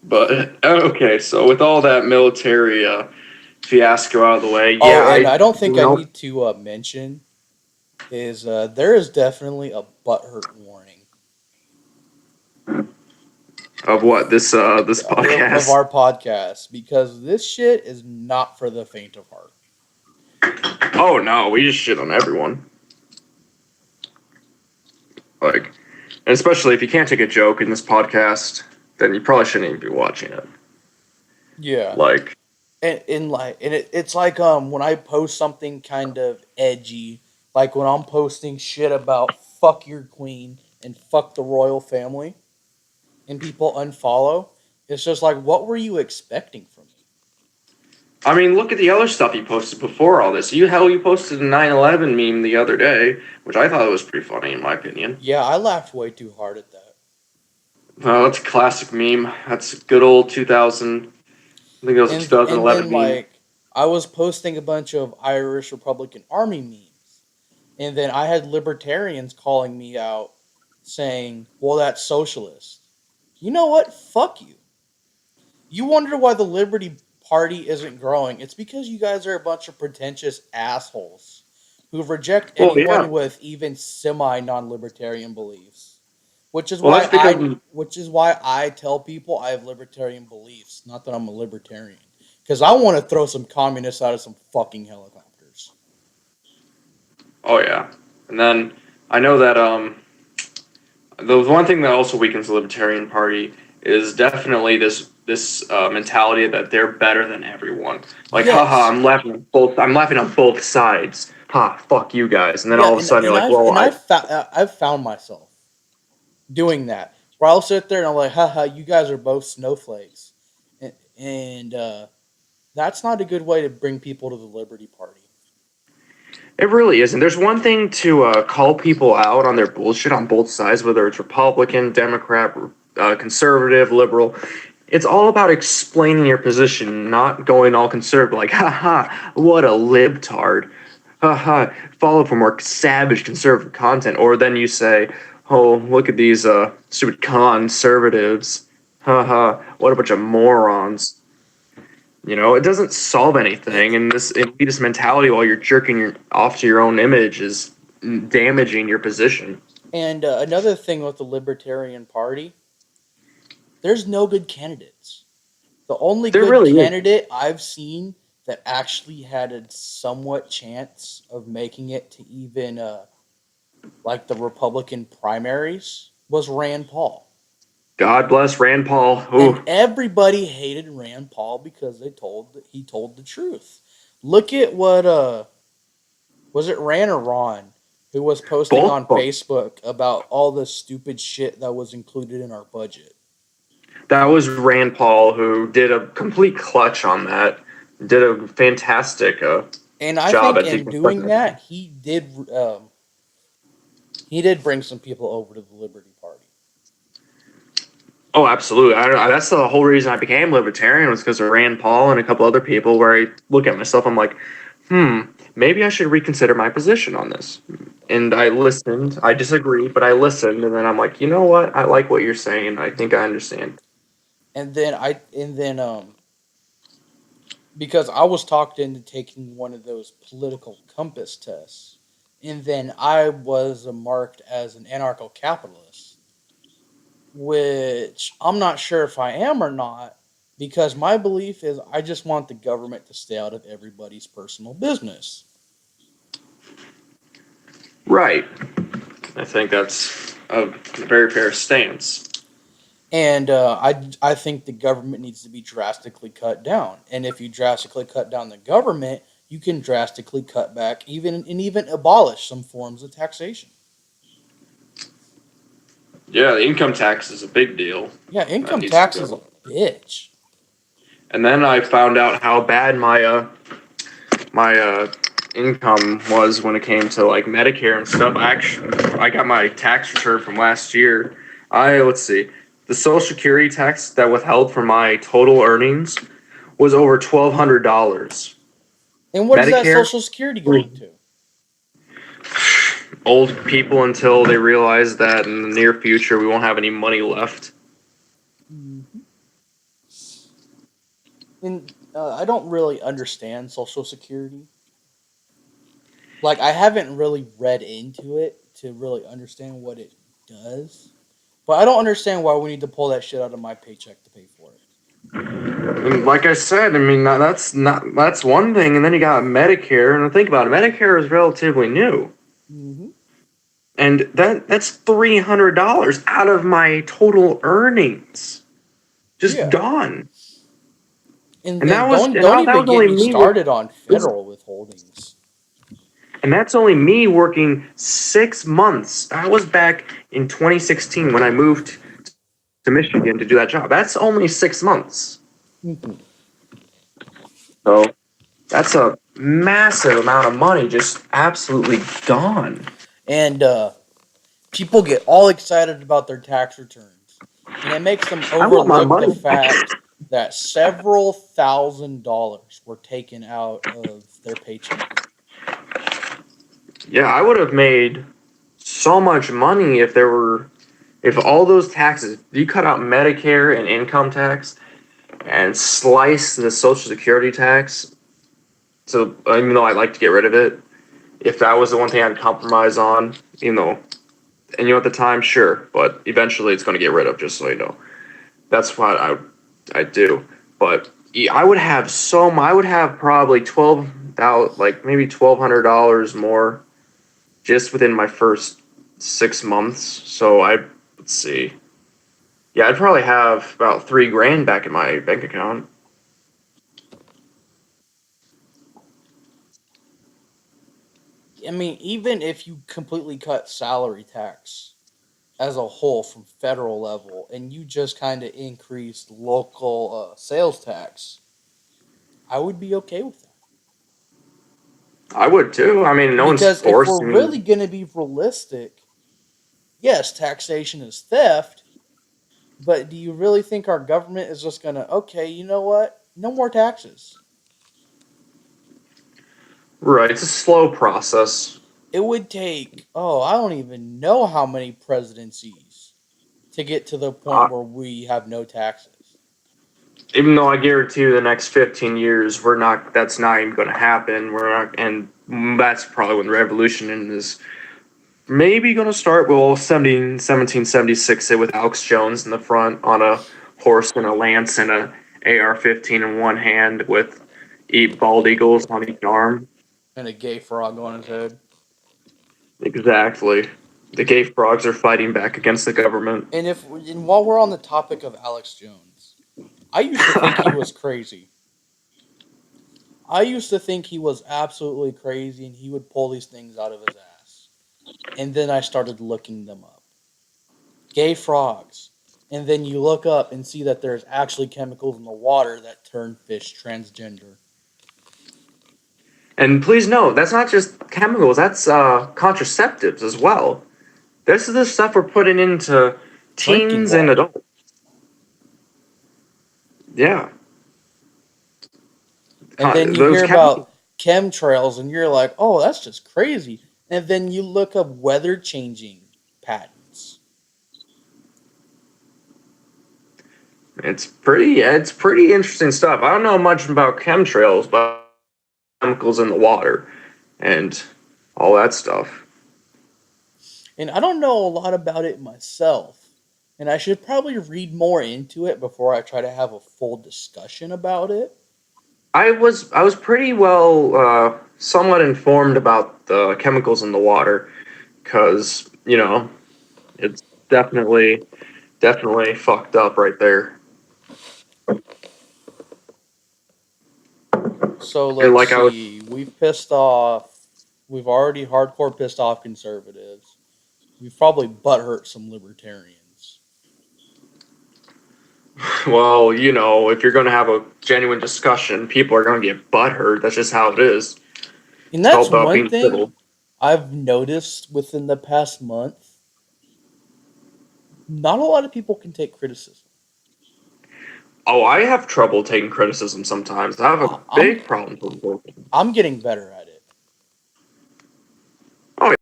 But okay, so with all that military fiasco out of the way, Oh, yeah, and I I don't think you I know need to mention is there is definitely a butthurt warning of what this of podcast. our podcast because this shit is not for the faint of heart. Oh no, we just shit on everyone. Like, and especially if you can't take a joke in this podcast, then you probably shouldn't even be watching it. Yeah, Like, it's like when I post something kind of edgy, like when I'm posting shit about fuck your queen and fuck the royal family, and people unfollow. It's just like, what were you expecting from me? I mean, look at the other stuff you posted before all this. You posted a 9/11 meme the other day, which I thought was pretty funny in my opinion. Yeah, I laughed way too hard at that. That's a classic meme. That's a good old 2000. I think that was a And 2011 then meme. like I was posting a bunch of Irish Republican Army memes, and then I had libertarians calling me out, saying, "Well, that's socialist." You know what? Fuck you. You wonder why the Liberty Party isn't growing? It's because you guys are a bunch of pretentious assholes who reject Well, yeah. anyone with even semi non-libertarian beliefs. Well, that's because Which is why I tell people I have libertarian beliefs, not that I'm a libertarian. Because I want to throw some communists out of some fucking helicopters. oh yeah, and then I know that the one thing that also weakens the Libertarian Party is definitely this mentality that they're better than everyone. Like, haha, Yes. I'm laughing on both sides. Ha, fuck you guys. And then Yeah, all of a sudden you're like, well, I've found myself doing that. Where I'll sit there and I'm like, haha, you guys are both snowflakes. And that's not a good way to bring people to the Liberty Party. it really isn't. There's one thing to call people out on their bullshit on both sides, whether it's Republican, Democrat, conservative, liberal. It's all about explaining your position, not going all conservative, like, haha, what a libtard. Haha, follow for more savage conservative content. Or then you say, oh, look at these stupid conservatives. Haha, what a bunch of morons. It doesn't solve anything, and this elitist mentality while you're jerking off to your own image is damaging your position. And another thing with the Libertarian Party, there's no good candidates. The only There good really is. candidate I've seen that actually had a somewhat chance of making it to even like the Republican primaries was Rand Paul. God bless Rand Paul. And Ooh, everybody hated Rand Paul because he told the truth. Look at what was it Rand or Ron who was posting both on of them. Facebook about all the stupid shit that was included in our budget. That was Rand Paul who did a complete clutch on that. Did a fantastic And I job think at in doing deconstructing it. that, he did bring some people over to the Liberty Party. Oh, absolutely. That's the whole reason I became libertarian was because of Rand Paul and a couple other people. Where I look at myself, I'm like, maybe I should reconsider my position on this. And I listened. I disagreed, but I listened, and then I'm like, you know what? I like what you're saying. I think I understand. And then because I was talked into taking one of those political compass tests, and then I was marked as an anarcho capitalist, which I'm not sure if I am or not, because my belief is I just want the government to stay out of everybody's personal business. Right. I think that's a very fair stance. And I think the government needs to be drastically cut down. And if you drastically cut down the government, you can drastically cut back even abolish some forms of taxation. Yeah, the income tax is a big deal. Yeah, That income needs to tax is a go. bitch. And then I found out how bad my income was when it came to like Medicare and stuff. I got my tax return from last year. Let's see, the Social Security tax that withheld from my total earnings was over $1,200. And what is that Medicare, Social Security going to? old people until they realize that in the near future we won't have any money left. Mhm. And I don't really understand Social Security. Like, I haven't really read into it to really understand what it does. But I don't understand why we need to pull that shit out of my paycheck to pay for it. And like I said, I mean that's one thing, and then you got Medicare, and think about it, Medicare is relatively new, Hmm. and that's $300 out of my total earnings, just Yeah. gone. And And then don't that even was get only me me started on this, federal withholdings. and that's only me working 6 months. That was back in 2016 when I moved to Michigan to do that job. That's only 6 months. Hmm. So that's a massive amount of money just absolutely gone. And people get all excited about their tax returns, and it makes them I want my overlook the money back. fact that several $1,000s were taken out of their paycheck. Yeah, I would have made so much money if all those taxes, you cut out Medicare and income tax and slice the Social Security tax. So even though I'd like to get rid of it, if that was the one thing I'd compromise on, and at the time, sure, but eventually it's going to get rid of. Just so you know, that's what I do. But yeah, I would have I would have probably 12,000, like maybe $1,200 more just within my first 6 months. So let's see. Yeah, I'd probably have about 3 grand back in my bank account. I mean, even if you completely cut salary tax as a whole from federal level and you just kind of increased local sales tax, I would be okay with that. I would too. I mean, no one's Because if we're forcing really me. going to be realistic, yes, taxation is theft, but do you really think our government is just going to, okay, you know what? No more taxes. Right, it's a slow process. It would take, oh, I don't even know how many presidencies to get to the point Uh, where we have no taxes. Even though I guarantee you the next 15 years, we're not. That's not even going to happen. We're not, and that's probably when the revolution is maybe going to start. Well, 1776, it with Alex Jones in the front on a horse and a lance and a AR-15 in one hand with bald eagles on each arm. And a gay frog on his head. Exactly. The gay frogs are fighting back against the government. And while we're on the topic of Alex Jones, I used to think he was crazy. I used to think he was absolutely crazy and he would pull these things out of his ass. And then I started looking them up. Gay frogs. And then you look up and see that there's actually chemicals in the water that turn fish transgender. And please note, that's not just chemicals, that's contraceptives as well. This is the stuff we're putting into Drinking teens and water. adults. Yeah. And then you Those hear chemicals. about chemtrails and you're like, oh, that's just crazy. And then you look up weather changing patents. It's pretty interesting stuff. I don't know much about chemtrails, but chemicals in the water and all that stuff. And I don't know a lot about it myself. And I should probably read more into it before I try to have a full discussion about it. I was pretty well somewhat informed about the chemicals in the water because it's definitely fucked up right there. So And let's like I was see. We've already hardcore pissed off conservatives. We've probably butthurt some libertarians. Well, if you're going to have a genuine discussion, people are going to get butthurt. That's just how it is. And It's that's called one being thing civil. I've noticed within the past month. Not a lot of people can take criticism. Oh, I have trouble taking criticism sometimes. I have a I- I'm big problem with it. I'm getting better at it.